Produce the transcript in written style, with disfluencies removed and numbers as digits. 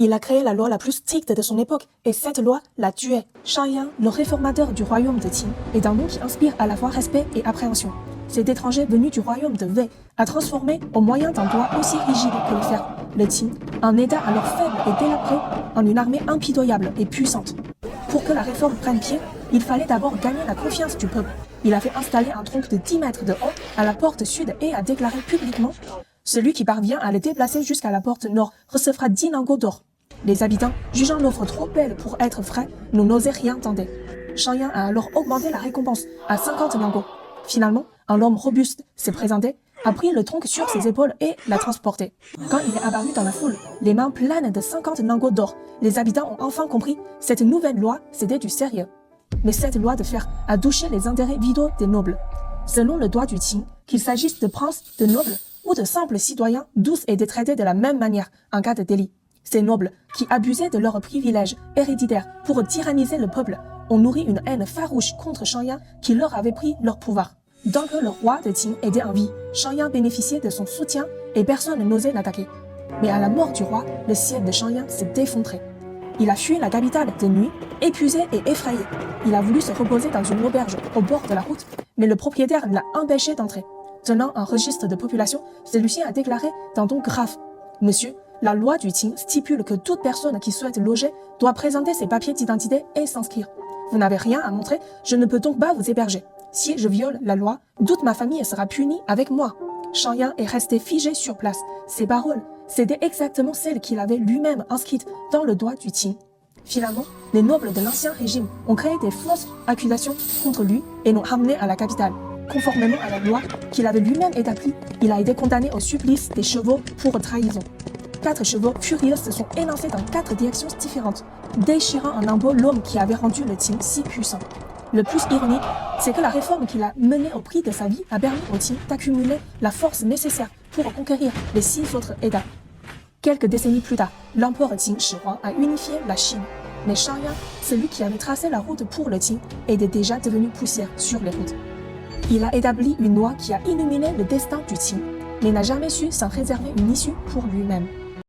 Il a créé la loi la plus stricte de son époque, et cette loi l'a tué. Shang, le réformateur du royaume de Qin, est un nom qui inspire à la fois respect et appréhension. Cet étranger venu du royaume de Wei a transformé, au moyen d'un doigt aussi rigide que le fer, le Qin, un État alors faible et délabré, en une armée impitoyable et puissante. Pour que la réforme prenne pied, il fallait d'abord gagner la confiance du peuple. Il a fait installer un tronc de 10 mètres de haut à la porte sud et a déclaré publiquement « Celui qui parvient à le déplacer jusqu'à la porte nord recevra 10 lingots d'or ». Les habitants, jugeant l'offre trop belle pour être vraie, n'osaient rien tenter. Shang a alors augmenté la récompense à 50 lingots. Finalement, un homme robuste s'est présenté, a pris le tronc sur ses épaules et l'a transporté. Quand il est apparu dans la foule, les mains pleines de 50 lingots d'or, les habitants ont enfin compris, cette nouvelle loi, c'était du sérieux. Mais cette loi de fer a douché les intérêts vitaux des nobles. Selon le droit du Qin, qu'il s'agisse de princes, de nobles ou de simples citoyens, tous étaient traités de la même manière en cas de délit. Ces nobles, qui abusaient de leurs privilèges héréditaires pour tyranniser le peuple, ont nourri une haine farouche contre Shang qui leur avait pris leur pouvoir. Tant que le roi de Qin était en vie, Shang bénéficiait de son soutien et personne n'osait l'attaquer. Mais à la mort du roi, le ciel de Shang s'est effondré. Il a fui la capitale de nuit, épuisé et effrayé. Il a voulu se reposer dans une auberge au bord de la route, mais le propriétaire l'a empêché d'entrer. Tenant un registre de population, celui-ci a déclaré d'un ton grave « Monsieur, la loi du Qin stipule que toute personne qui souhaite loger doit présenter ses papiers d'identité et s'inscrire. Vous n'avez rien à montrer, je ne peux donc pas vous héberger. Si je viole la loi, toute ma famille sera punie avec moi. » Shang est resté figé sur place. Ses paroles, c'était exactement celles qu'il avait lui-même inscrites dans le droit du Qin. Finalement, les nobles de l'ancien régime ont créé des fausses accusations contre lui et l'ont ramené à la capitale. Conformément à la loi qu'il avait lui-même établie, il a été condamné au supplice des chevaux pour trahison. 4 chevaux furieux se sont élancés dans 4 directions différentes, déchirant en lambeaux l'homme qui avait rendu le Qin si puissant. Le plus ironique, c'est que la réforme qu'il a menée au prix de sa vie a permis au Qin d'accumuler la force nécessaire pour conquérir les 6 autres États. Quelques décennies plus tard, l'empereur Qin Shi Huang a unifié la Chine. Mais Shang, celui qui avait tracé la route pour le Qin, était déjà devenu poussière sur les routes. Il a établi une loi qui a illuminé le destin du Qin, mais n'a jamais su s'en réserver une issue pour lui-même.